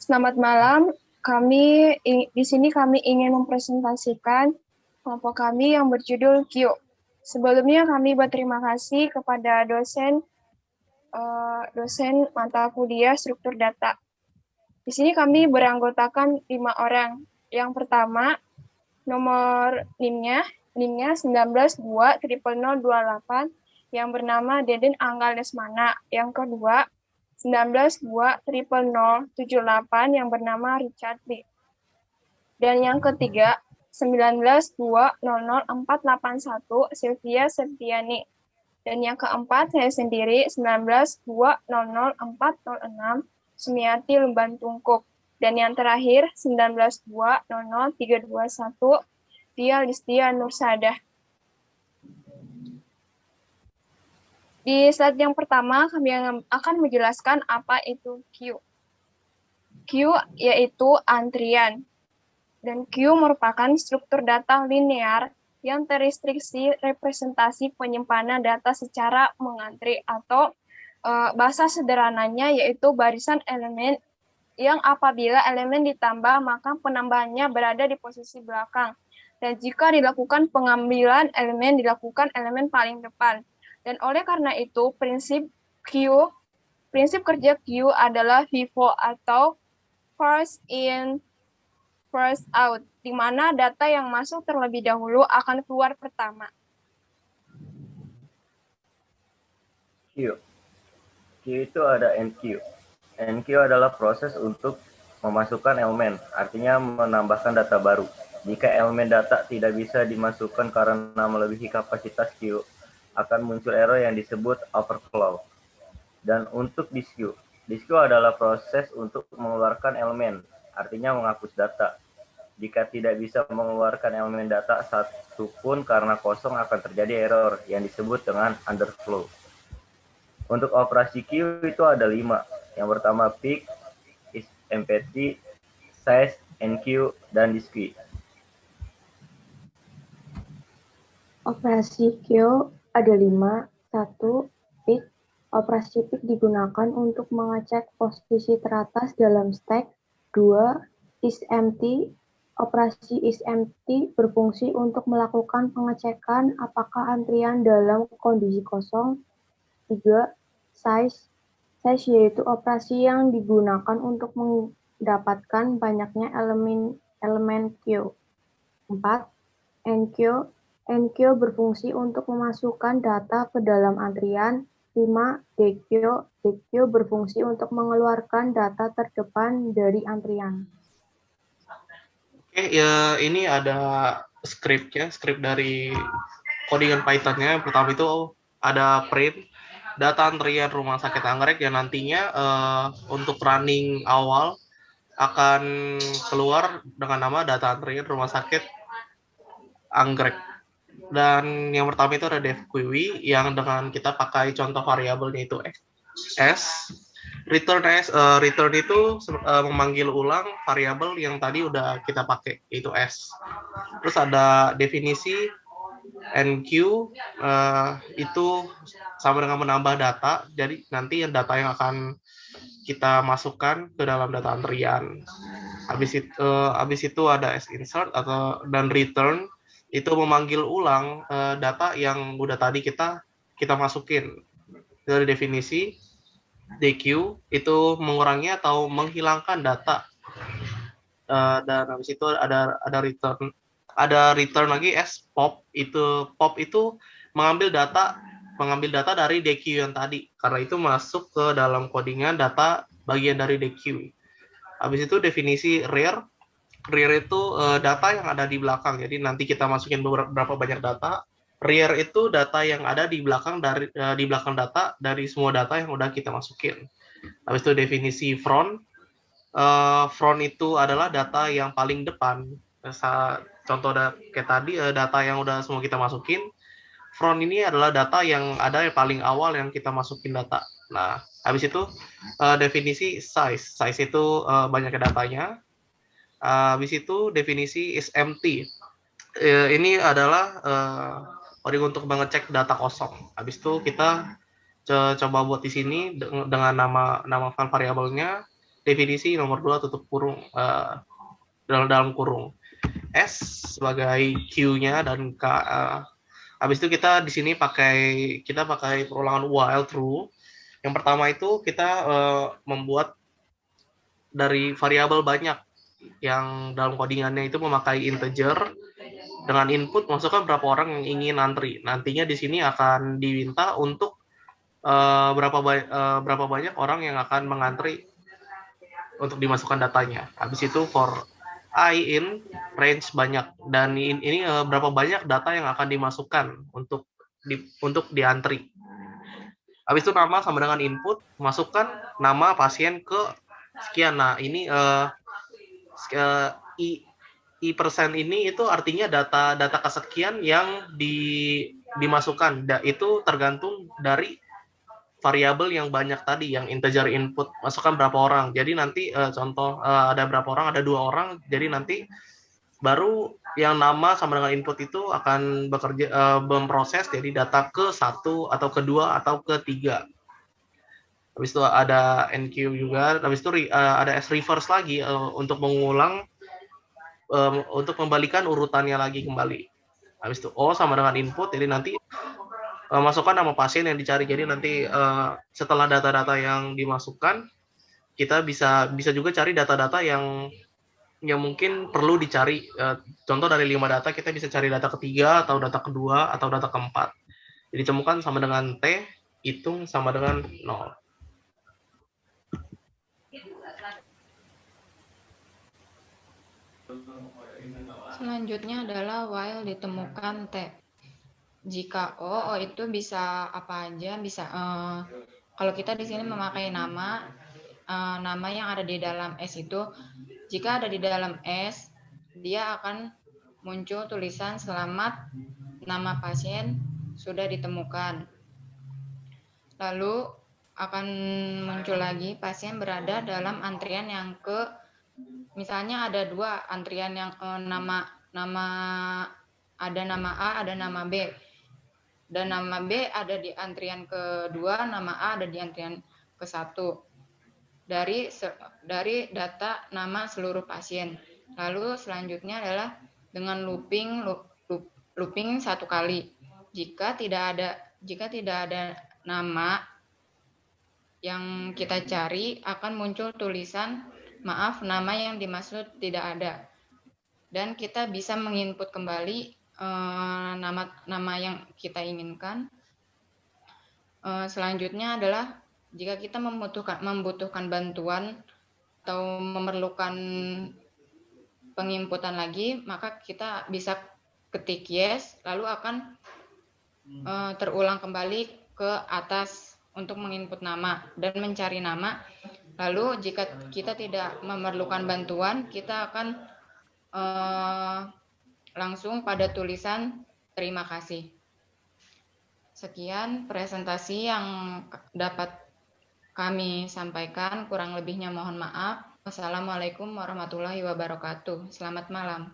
Selamat malam. Di sini kami ingin mempresentasikan kelompok kami yang berjudul Q. Sebelumnya kami berterima kasih kepada dosen mata kuliah struktur data. Di sini kami beranggotakan 5 orang. Yang pertama, nomor NIM-nya 19200028 yang bernama Deden Anggal Lesmana. Yang kedua, 19200078 yang bernama Richard Lee. Dan yang ketiga, 19200481 Sylvia Septiani. Dan yang keempat, saya sendiri, 19200406 Sumiati Lumban Tungkuk. Dan yang terakhir, 19200321 Dia Listia Nursadah. Di slide yang pertama, kami akan menjelaskan apa itu Q. Q yaitu antrian. Dan Q merupakan struktur data linear yang terrestriksi representasi penyimpanan data secara mengantri atau bahasa sederhananya yaitu barisan elemen yang apabila elemen ditambah maka penambahannya berada di posisi belakang. Dan jika dilakukan pengambilan elemen dilakukan elemen paling depan. Dan oleh karena itu prinsip kerja Q adalah FIFO atau first in first out, di mana data yang masuk terlebih dahulu akan keluar pertama. Q. Q itu ada NQ. NQ adalah proses untuk memasukkan elemen, artinya menambahkan data baru. Jika elemen data tidak bisa dimasukkan karena melebihi kapasitas Q, akan muncul error yang disebut overflow. Dan untuk disk adalah proses untuk mengeluarkan elemen, artinya menghapus data. Jika tidak bisa mengeluarkan elemen data satu pun karena kosong akan terjadi error yang disebut dengan underflow. Untuk operasi Q itu ada 5. Yang pertama pick, empty, size, NQ, dan disk. Operasi Q ada 5. 1. Pick. Operasi pick digunakan untuk mengecek posisi teratas dalam stack. 2. Is empty. Operasi is empty berfungsi untuk melakukan pengecekan apakah antrian dalam kondisi kosong. 3. Size. Size yaitu operasi yang digunakan untuk mendapatkan banyaknya elemen Q. 4. NQ. NQ berfungsi untuk memasukkan data ke dalam antrian. 5. DQ. DQ berfungsi untuk mengeluarkan data terdepan dari antrian. Oke, ya ini ada skrip dari codingan Python-nya. Yang pertama itu ada print data antrian rumah sakit Anggrek yang nantinya untuk running awal akan keluar dengan nama data antrian rumah sakit Anggrek. Dan yang pertama itu ada devQuery yang dengan kita pakai contoh variabelnya itu s. Return itu memanggil ulang variabel yang tadi udah kita pakai, yaitu s. Terus ada definisi NQ, itu sama dengan menambah data, jadi nanti yang data yang akan kita masukkan ke dalam data antrian. Habis itu ada sinsert dan return, itu memanggil ulang data yang udah tadi kita masukin. Dari definisi DQ itu mengurangi atau menghilangkan data, dan habis itu ada return. Ada return lagi pop itu mengambil data dari DQ yang tadi, karena itu masuk ke dalam codingan data bagian dari DQ. Habis itu definisi rear itu data yang ada di belakang, jadi nanti kita masukin berapa banyak data. Rear itu data yang ada di belakang di belakang data dari semua data yang udah kita masukin. Habis itu definisi front. Front itu adalah data yang paling depan. Contoh kayak tadi data yang udah semua kita masukin. Front ini adalah data yang ada yang paling awal yang kita masukin data. Nah, habis itu definisi size. Size itu banyak datanya. Habis itu definisi is empty. Ini adalah untuk mengecek data kosong. Habis itu kita coba buat di sini dengan nama file variabelnya definisi, nomor 2 tutup kurung dalam kurung. S sebagai Q-nya dan K. Habis itu kita di sini pakai perulangan while true. Yang pertama itu kita membuat dari variabel banyak yang dalam codingannya itu memakai integer. Dengan input masukkan berapa orang yang ingin antri. Nantinya di sini akan diminta untuk berapa banyak orang yang akan mengantri untuk dimasukkan datanya. Habis itu for I in range banyak, dan ini berapa banyak data yang akan dimasukkan untuk diantri. Habis itu nama sama dengan input, masukkan nama pasien ke sekian. Nah ini i persen ini itu artinya data kesekian yang dimasukkan. Itu tergantung dari variabel yang banyak tadi, yang integer input, masukkan berapa orang. Jadi nanti contoh ada berapa orang, ada 2 orang, jadi nanti baru yang nama sama dengan input itu akan bekerja memproses jadi data ke 1 atau ke 2 atau ke 3. Habis itu ada NQ juga, habis itu ada S reverse lagi untuk mengulang untuk membalikan urutannya lagi kembali. Habis itu O sama dengan input, jadi nanti masukkan nama pasien yang dicari. Jadi nanti setelah data-data yang dimasukkan, kita bisa juga cari data-data yang mungkin perlu dicari. Contoh dari 5 data kita bisa cari data ketiga atau data kedua atau data keempat. Jadi temukan sama dengan T, hitung sama dengan 0. Selanjutnya adalah while ditemukan T. Jika O itu bisa apa aja, bisa kalau kita di sini memakai nama yang ada di dalam S itu, jika ada di dalam S, dia akan muncul tulisan selamat, nama pasien sudah ditemukan. Lalu akan muncul lagi pasien berada dalam antrian yang misalnya ada 2 antrian yang nama ada nama A, ada nama B. Dan nama B ada di antrian kedua, nama A ada di antrian ke-1. Dari data nama seluruh pasien. Lalu selanjutnya adalah dengan looping 1 kali. Jika tidak ada nama yang kita cari, akan muncul tulisan maaf, nama yang dimaksud tidak ada. Dan kita bisa menginput kembali nama yang kita inginkan. Selanjutnya adalah jika kita membutuhkan bantuan atau memerlukan penginputan lagi, maka kita bisa ketik yes, lalu akan terulang kembali ke atas untuk menginput nama dan mencari nama. Lalu jika kita tidak memerlukan bantuan, kita akan langsung pada tulisan terima kasih. Sekian presentasi yang dapat kami sampaikan, kurang lebihnya mohon maaf. Wassalamualaikum warahmatullahi wabarakatuh. Selamat malam.